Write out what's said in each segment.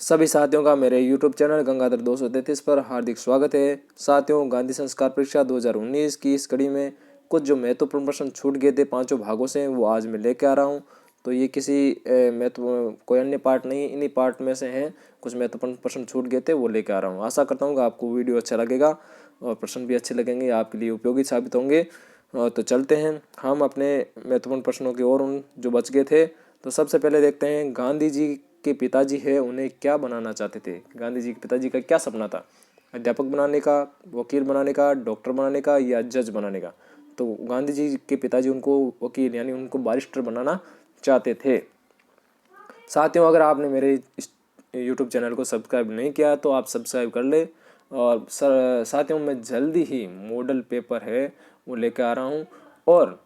सभी साथियों का मेरे YouTube चैनल गंगाधर 233 पर हार्दिक स्वागत है। साथियों, गांधी संस्कार परीक्षा 2019 की इस कड़ी में कुछ जो महत्वपूर्ण प्रश्न छूट गए थे 5 भागों से, वो आज मैं लेके आ रहा हूं। तो ये किसी कोई अन्य पार्ट नहीं, इन्हीं पार्ट में से हैं। कुछ महत्वपूर्ण प्रश्न छूट गए थे, वो लेके आ रहा हूँ। आशा करता हूँ कि आपको वीडियो अच्छा लगेगा और प्रश्न भी अच्छे लगेंगे, आपके लिए उपयोगी साबित होंगे। तो चलते हैं हम अपने महत्वपूर्ण प्रश्नों की ओर, उन जो बच गए थे। तो सबसे पहले देखते हैं, गांधी जी के पिताजी है उन्हें क्या बनाना चाहते थे। गांधी जी के पिताजी का क्या सपना था? अध्यापक बनाने का, वकील बनाने का, डॉक्टर बनाने का या जज बनाने का? तो गांधी जी के पिताजी उनको वकील यानी उनको बैरिस्टर बनाना चाहते थे। साथियों, अगर आपने मेरे इस यूट्यूब चैनल को सब्सक्राइब नहीं किया तो आप सब्सक्राइब कर ले। और साथियों, मैं जल्दी ही मॉडल पेपर है वो लेकर आ रहा हूँ, और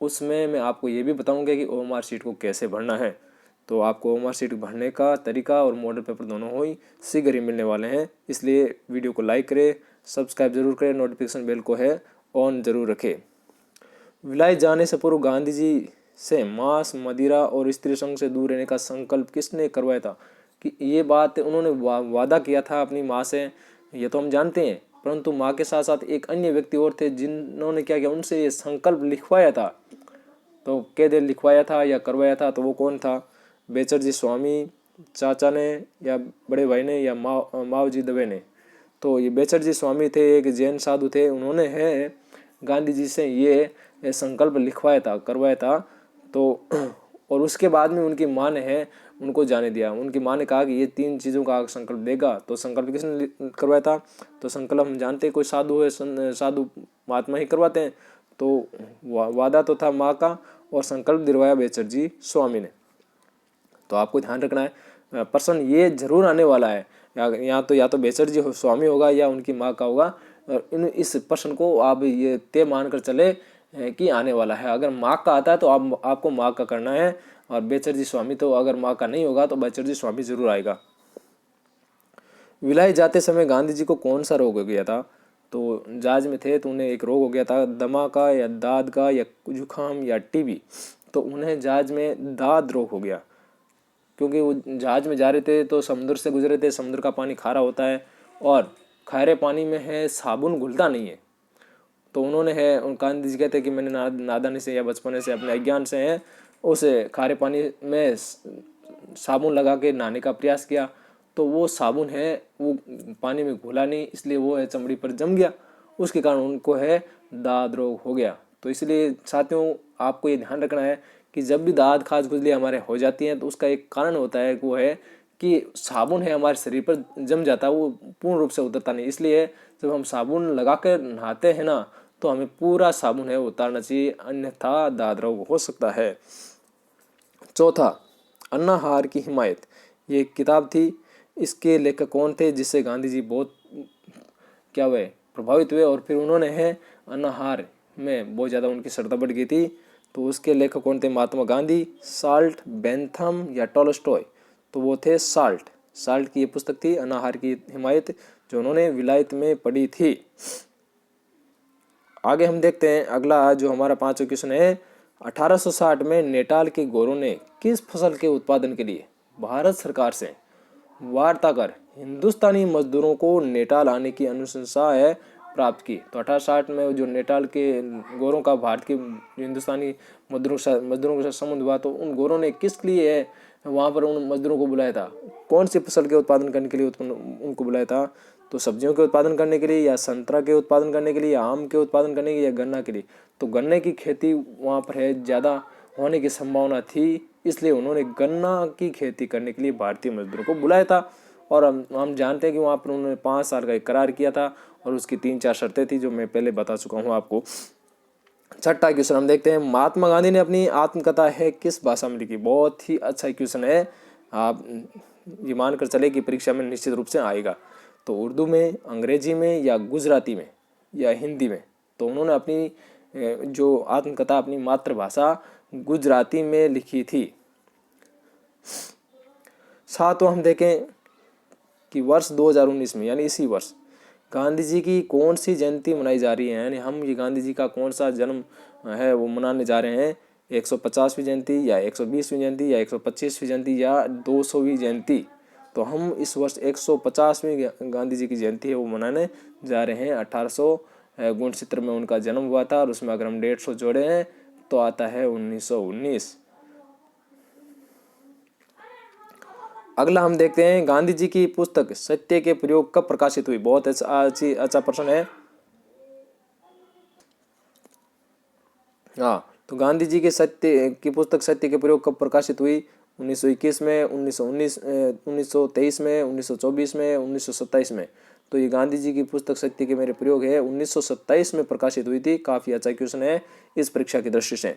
उसमें मैं आपको ये भी बताऊंगा कि ओएमआर शीट को कैसे भरना है। तो आपको ओएमआर शीट भरने का तरीका और मॉडल पेपर दोनों ही शीघ्र ही मिलने वाले हैं। इसलिए वीडियो को लाइक करें, सब्सक्राइब जरूर करें, नोटिफिकेशन बेल को है ऑन जरूर रखें। विलायत जाने से पूर्व गांधी जी से मांस, मदिरा और स्त्री संग से दूर रहने का संकल्प किसने करवाया था? कि ये बात उन्होंने वादा किया था अपनी माँ से, ये तो हम जानते हैं। परंतु माँ के साथ साथ एक अन्य व्यक्ति और थे जिन्होंने क्या किया, उनसे ये संकल्प लिखवाया था। तो कैसे लिखवाया था या करवाया था, तो वो कौन था? बेचरजी स्वामी चाचा ने, या बड़े भाई ने, या मावजी दवे ने? तो ये बेचरजी स्वामी थे, एक जैन साधु थे। उन्होंने है गांधी जी से ये संकल्प लिखवाया था, करवाया था। तो और उसके बाद में उनकी माँ ने है उनको जाने दिया। उनकी माँ ने कहा कि ये 3 चीज़ों का संकल्प देगा। तो संकल्प किसने करवाया था? तो संकल्प हम जानते हैं, कोई साधु है, साधु महात्मा ही करवाते हैं। तो वादा तो था माँ का, और संकल्प दिलवाया बेचरजी स्वामी ने। तो आपको ध्यान रखना है, प्रश्न ये जरूर आने वाला है, या तो बेचरजी स्वामी होगा या उनकी माँ का होगा। और इस प्रश्न को आप ये तय मानकर चले कि आने वाला है। अगर माँ का आता है तो आपको माँ का करना है, और बेचरजी स्वामी तो अगर माँ का नहीं होगा तो बेचरजी स्वामी जरूर आएगा। विलायत जाते समय गांधी जी को कौन सा रोग हो गया था? तो जहाज में थे तो उन्हें एक रोग हो गया था, दमा का या दाद का या जुकाम या टीबी। तो उन्हें जहाज में दाद रोग हो गया, क्योंकि वो जहाज में जा रहे थे तो समुद्र से गुजरे थे। समुद्र का पानी खारा होता है, और खारे पानी में है साबुन घुलता नहीं है। तो उन्होंने है, गांधी जी कहते हैं कि मैंने नादानी से या बचपने से अपने अज्ञान से है उसे खारे पानी में साबुन लगा के नहाने का प्रयास किया। तो वो साबुन है वो पानी में घुला नहीं, इसलिए वो है चमड़ी पर जम गया। उसके कारण उनको है दाद रोग हो गया। तो इसलिए साथियों, आपको ये ध्यान रखना है कि जब भी दाद खाज खुजली हमारे हो जाती हैं तो उसका एक कारण होता है, वो है कि साबुन है हमारे शरीर पर जम जाता है, वो पूर्ण रूप से उतरता नहीं। इसलिए जब हम साबुन लगा कर नहाते हैं ना, तो हमें पूरा साबुन है उतारना चाहिए, अन्यथा दाद रोग हो सकता है। चौथा, अन्ना हार की हिमायत, ये एक किताब थी। इसके लेखक कौन थे जिससे गांधी जी बहुत क्या हुए, प्रभावित हुए, और फिर उन्होंने है अन्ना हार में बहुत ज़्यादा उनकी श्रद्धा बढ़ गई थी? तो उसके लेखक कौन थे? महात्मा गांधी, साल्ट, बेंथम या टॉलस्टॉय? तो वो थे साल्ट। साल्ट की ये पुस्तक थी अन्ना हार की हिमायत, जो उन्होंने विलायत में पढ़ी थी। आगे हम देखते हैं अगला जो हमारा 5वां क्वेश्चन है, 1860 में नेटाल के गोरों ने किस फसल के उत्पादन के लिए भारत सरकार से वार्ता कर हिंदुस्तानी मजदूरों को नेटाल आने की अनुशंसा है प्राप्त की? तो 1860 में जो नेटाल के गोरों का भारत के हिंदुस्तानी मजदूरों के साथ संबंध हुआ, तो उन गोरों ने किस लिए वहाँ पर उन मजदूरों को बुलाया था? कौन सी फसल के उत्पादन करने के लिए उनको बुलाया था? तो सब्जियों के उत्पादन करने के लिए, या संतरा के उत्पादन करने के लिए, या आम के उत्पादन करने के लिए, या गन्ना के लिए? तो गन्ने की खेती वहाँ पर है ज़्यादा होने की संभावना थी, इसलिए उन्होंने गन्ना की खेती करने के लिए भारतीय मजदूरों को बुलाया था। और हम जानते हैं कि वहाँ पर उन्होंने 5 साल का एक करार किया था, और उसकी 3-4 शर्तें थी जो मैं पहले बता चुका हूँ आपको। छठा क्वेश्चन हम देखते हैं, महात्मा गांधी ने अपनी आत्मकथा है किस भाषा में लिखी? बहुत ही अच्छा क्वेश्चन है, आप ये मानकर चले कि परीक्षा में निश्चित रूप से आएगा। तो उर्दू में, अंग्रेजी में, या गुजराती में, या हिंदी में? तो उन्होंने अपनी जो आत्मकथा अपनी मातृभाषा गुजराती में लिखी थी। सातवां हम देखें कि वर्ष 2019 में, यानी इसी वर्ष, गांधी जी की कौन सी जयंती मनाई जा रही है? यानी हम ये गांधी जी का कौन सा जन्म है वो मनाने जा रहे हैं? 150वीं जयंती, या 120वीं जयंती, या 125वीं जयंती, या 200वीं जयंती? तो हम इस वर्ष 150वीं गांधी जी की जयंती है वो मनाने जा रहे हैं। 1869 में उनका जन्म हुआ था और उसमें अगर हम 150 जोड़े हैं तो आता है 1919। अगला हम देखते हैं गांधी जी की पुस्तक सत्य के प्रयोग कब प्रकाशित हुई। बहुत अच्छा प्रश्न है। हाँ, तो गांधी जी के सत्य की पुस्तक सत्य के प्रयोग कब प्रकाशित हुई। 1921 में, 1919, 1923 में, 1924 में, 1927 में। तो ये गांधी जी की पुस्तक सत्य के मेरे प्रयोग है 1927 में प्रकाशित हुई थी। काफी अच्छा क्वेश्चन है इस परीक्षा की दृष्टि से।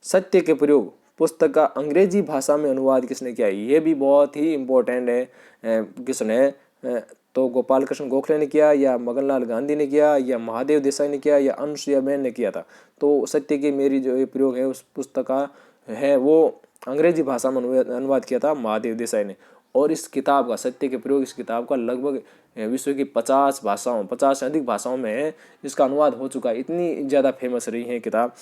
सत्य के प्रयोग पुस्तक का अंग्रेजी भाषा में अनुवाद किसने किया। ये भी बहुत ही इम्पोर्टेंट है क्वेश्चन है। तो गोपाल कृष्ण गोखले ने किया, या मगनलाल गांधी ने किया, या महादेव देसाई ने किया, या अनुसुईया बेन ने किया था। तो सत्य की मेरी जो ये प्रयोग है उस पुस्तक का है वो अंग्रेजी भाषा में अनुवाद किया था महादेव देसाई ने। और इस किताब का सत्य के प्रयोग, इस किताब का लगभग विश्व की 50 से अधिक भाषाओं में इसका अनुवाद हो चुका है। इतनी ज़्यादा फेमस रही है किताब।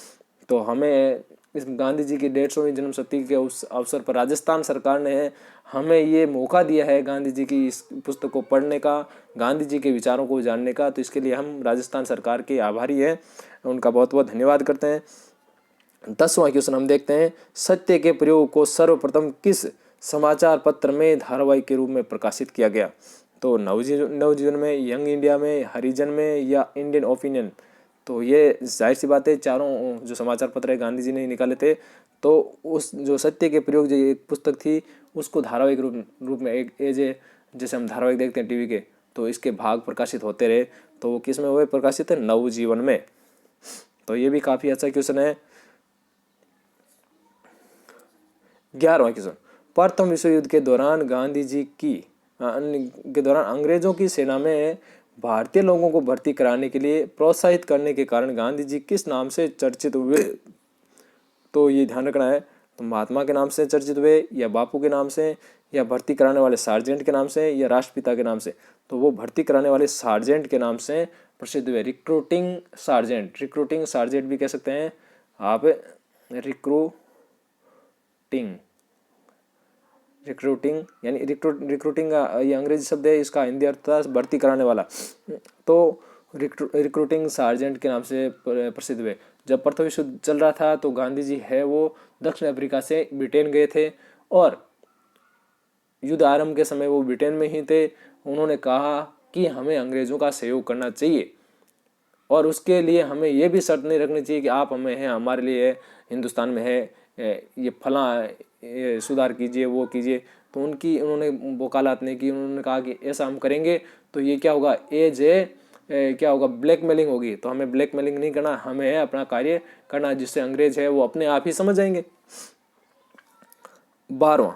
तो हमें इस गांधी जी की 150वीं जन्म शताब्दी के उस अवसर पर राजस्थान सरकार ने हमें ये मौका दिया है गांधी जी की इस पुस्तक को पढ़ने का, गांधी जी के विचारों को जानने का। तो इसके लिए हम राजस्थान सरकार के आभारी हैं, उनका बहुत बहुत धन्यवाद करते हैं। 10वां क्वेश्चन हम देखते हैं, सत्य के प्रयोग को सर्वप्रथम किस समाचार पत्र में धारावाहिक के रूप में प्रकाशित किया गया। तो नवजीवन में, यंग इंडिया में, हरिजन में, या इंडियन ओपिनियन। तो ये जाहिर सी बात है चारों जो समाचार पत्र है गांधी जी ने निकाले थे। तो उस जो सत्य के प्रयोग जो एक पुस्तक थी उसको धारावाहिक रूप में एक जैसे हम धारावाहिक देखते हैं टीवी के, तो इसके भाग प्रकाशित होते रहे। तो वो किस में हुए प्रकाशित है, नवजीवन में। तो ये भी काफ़ी अच्छा क्वेश्चन है। 11वां क्वेश्चन, प्रथम विश्व युद्ध के दौरान गांधी जी के दौरान अंग्रेजों की सेना में भारतीय लोगों को भर्ती कराने के लिए प्रोत्साहित करने के कारण गांधी जी किस नाम से चर्चित हुए। तो ये ध्यान रखना है, तो महात्मा के नाम से चर्चित हुए, या बापू के नाम से, या भर्ती कराने वाले सार्जेंट के नाम से, या राष्ट्रपिता के नाम से। तो वो भर्ती कराने वाले सार्जेंट के नाम से प्रसिद्ध हुए। रिक्रूटिंग सार्जेंट भी कह सकते हैं आप। रिक्रूटिंग यानी रिक्रूटिंग का ये अंग्रेजी शब्द है, इसका हिंदी अर्थ था भर्ती कराने वाला। तो रिक्रूटिंग सार्जेंट के नाम से प्रसिद्ध हुए। जब प्रथम विश्व युद्ध चल रहा था तो गांधी जी है वो दक्षिण अफ्रीका से ब्रिटेन गए थे, और युद्ध आरंभ के समय वो ब्रिटेन में ही थे। उन्होंने कहा कि हमें अंग्रेजों का सहयोग करना चाहिए, और उसके लिए हमें ये भी शर्त नहीं रखनी चाहिए कि आप हमें हैं, हमारे लिए हिंदुस्तान में है, ये फला सुधार कीजिए, वो कीजिए। तो उन्होंने वकालत नहीं की। उन्होंने कहा कि ऐसा हम करेंगे तो ये क्या होगा, क्या होगा, ब्लैकमेलिंग होगी। तो हमें ब्लैकमेलिंग नहीं करना, हमें है अपना कार्य करना, जिससे अंग्रेज है वो अपने आप ही समझ जाएंगे। 12वां,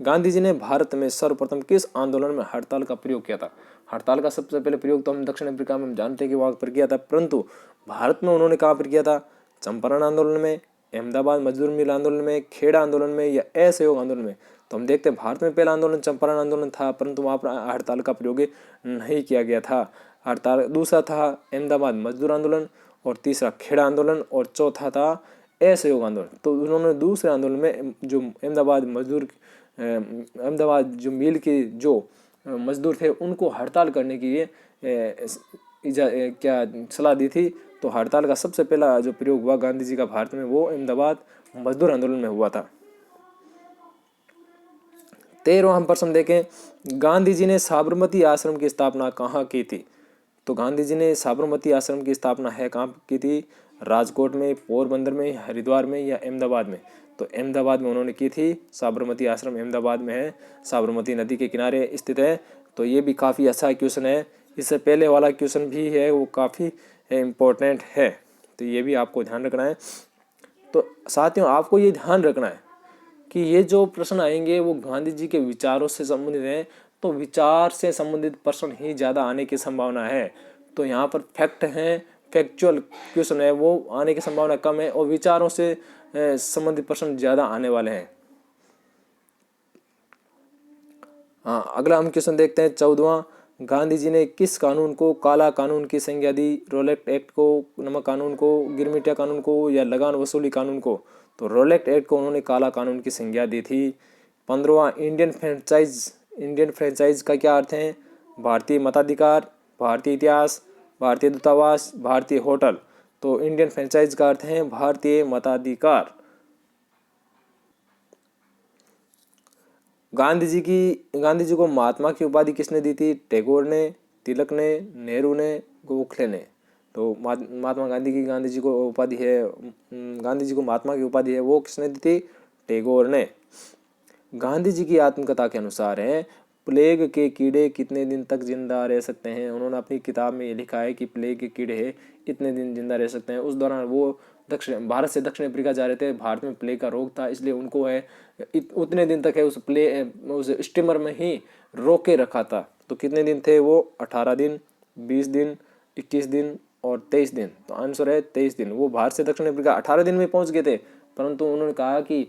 गांधी जी ने भारत में सर्वप्रथम किस आंदोलन में हड़ताल का प्रयोग किया था। हड़ताल का सबसे पहले प्रयोग तो हम दक्षिण अफ्रीका में हम जानते हैं कि वहां पर किया था, परंतु भारत में उन्होंने कहाँ पर किया था। चंपारण आंदोलन में, अहमदाबाद मजदूर मिल आंदोलन में, खेड़ा आंदोलन में, या असहयोग आंदोलन में। तो हम देखते हैं भारत में पहला आंदोलन चंपारण आंदोलन था, परंतु वहाँ पर हड़ताल का प्रयोग नहीं किया गया था। हड़ताल दूसरा था अहमदाबाद मजदूर आंदोलन, और तीसरा खेड़ा आंदोलन, और चौथा था असहयोग आंदोलन। तो उन्होंने दूसरे आंदोलन में जो अहमदाबाद जो मिल के जो मजदूर थे उनको हड़ताल करने की क्या सलाह दी थी। तो हड़ताल का सबसे पहला जो प्रयोग हुआ गांधी जी का भारत में वो अहमदाबाद मजदूर आंदोलन में हुआ था। 13वां हम प्रश्न देखें, गांधी जी ने साबरमती आश्रम की स्थापना कहाँ की थी। तो गांधी जी ने साबरमती आश्रम की स्थापना है कहाँ की थी, राजकोट में, पोरबंदर में, हरिद्वार में, या अहमदाबाद में। तो अहमदाबाद में उन्होंने की थी। साबरमती आश्रम अहमदाबाद में है, साबरमती नदी के किनारे स्थित है। तो ये भी काफ़ी अच्छा क्वेश्चन है। इससे पहले वाला क्वेश्चन भी है वो काफ़ी इम्पोर्टेंट है, तो ये भी आपको ध्यान रखना है। तो साथियों आपको ये ध्यान रखना है कि ये जो प्रश्न आएंगे वो गांधी जी के विचारों से संबंधित हैं। तो विचार से संबंधित प्रश्न ही ज़्यादा आने की संभावना है। तो यहाँ पर फैक्चुअल क्वेश्चन है वो आने की संभावना कम है, और विचारों से संबंधित प्रश्न ज़्यादा आने वाले हैं। हाँ, अगला हम क्वेश्चन देखते हैं 14वां, गांधी जी ने किस कानून को काला कानून की संज्ञा दी। रोलेट एक्ट को, नमक कानून को, गिरमिटिया कानून को, या लगान वसूली कानून को। तो रोलेट एक्ट को उन्होंने काला कानून की संज्ञा दी थी। 15वां इंडियन फ्रेंचाइज का क्या अर्थ है? भारतीय मताधिकार, भारतीय इतिहास, भारतीय दूतावास, भारतीय होटल। तो इंडियन फ्रेंचाइज का अर्थ है भारतीय मताधिकार। गांधी जी को महात्मा की उपाधि किसने दी थी? टैगोर ने, तिलक ने, नेहरू ने, गोखले ने। तो महात्मा गांधी जी को उपाधि है, गांधी जी को महात्मा की उपाधि है, वो किसने दी थी? टैगोर ने। गांधी जी की आत्मकथा के अनुसार है, प्लेग के कीड़े कितने दिन तक जिंदा रह सकते हैं? उन्होंने अपनी किताब में ये लिखा है कि प्लेग के कीड़े इतने दिन जिंदा रह सकते हैं। उस दौरान वो भारत से दक्षिण अफ्रीका जा रहे थे, भारत में प्लेग का रोग था, इसलिए उनको है उतने दिन तक है उस स्टीमर में ही रोक के रखा था। तो कितने दिन थे वो? 18 दिन, 20 दिन, 21 दिन और 23 दिन। तो आंसर है 23 दिन। वो भारत से दक्षिण अफ्रीका 18 दिन में पहुंच गए थे, परंतु उन्होंने कहा कि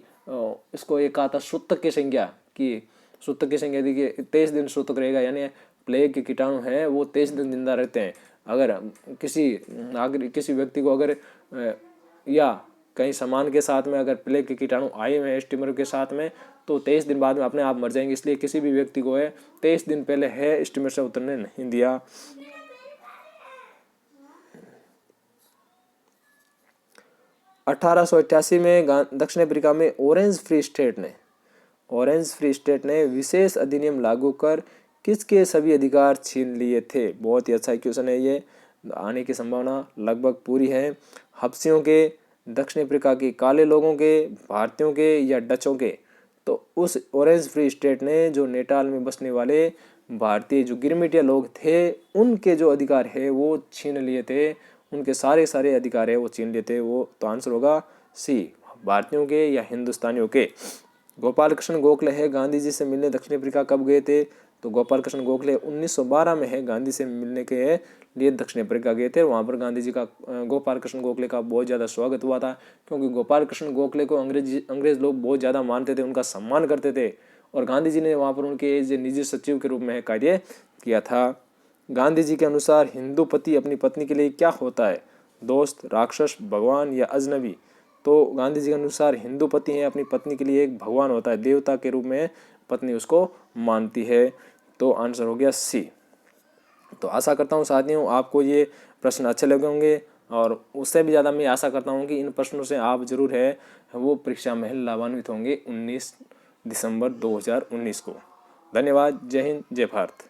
इसको एक कहा था सूतक की संज्ञा, कि सूतक की संज्ञा दी कि 23 दिन सूतक रहेगा, यानी प्लेग के कीटाणु हैं वो 23 दिन जिंदा रहते हैं। अगर किसी व्यक्ति को अगर या कहीं सामान के साथ में अगर प्लेग के कीटाणु आए हुए हैं स्टीमर के साथ में, तो 23 दिन बाद में अपने आप मर जाएंगे। इसलिए किसी भी व्यक्ति को है 23 दिन पहले है स्टीमर से उतरने नहीं दिया। 1888 में दक्षिण अफ्रीका में ऑरेंज फ्री स्टेट ने विशेष अधिनियम लागू कर किसके सभी अधिकार छीन लिए थे? बहुत ही अच्छा क्वेश्चन है ये, आने की संभावना लगभग पूरी है। हब्सियों के, दक्षिण अफ्रीका के काले लोगों के, भारतीयों के या डचों के? तो उस ऑरेंज फ्री स्टेट ने जो नेटाल में बसने वाले भारतीय जो गिरमिटिया लोग थे उनके जो अधिकार है वो छीन लिए थे, उनके सारे अधिकार है वो छीन लिए थे। वो तो आंसर होगा सी, भारतीयों के या हिंदुस्तानियों के। गोपाल कृष्ण गोखले है गांधी जी से मिलने दक्षिण अफ्रीका कब गए थे? तो गोपाल कृष्ण गोखले 1912 में है गांधी से मिलने के लिए दक्षिण अफ्रीका गए थे। वहाँ पर गांधी जी का गोपाल कृष्ण गोखले का बहुत ज़्यादा स्वागत हुआ था, क्योंकि गोपाल कृष्ण गोखले को अंग्रेज लोग बहुत ज़्यादा मानते थे, उनका सम्मान करते थे, और गांधी जी ने वहाँ पर उनके निजी सचिव के रूप में कार्य किया था। गांधी जी के अनुसार हिंदू पति अपनी पत्नी के लिए क्या होता है? दोस्त, राक्षस, भगवान या अजनबी? तो गांधी जी के अनुसार हिंदू पति है अपनी पत्नी के लिए एक भगवान होता है, देवता के रूप में पत्नी उसको मानती है। तो आंसर हो गया सी। तो आशा करता हूँ साथियों आपको ये प्रश्न अच्छे लगे होंगे, और उससे भी ज़्यादा मैं आशा करता हूँ कि इन प्रश्नों से आप जरूर है वो परीक्षा में लाभान्वित होंगे 19 दिसंबर 2019 को। धन्यवाद। जय हिंद, जय भारत।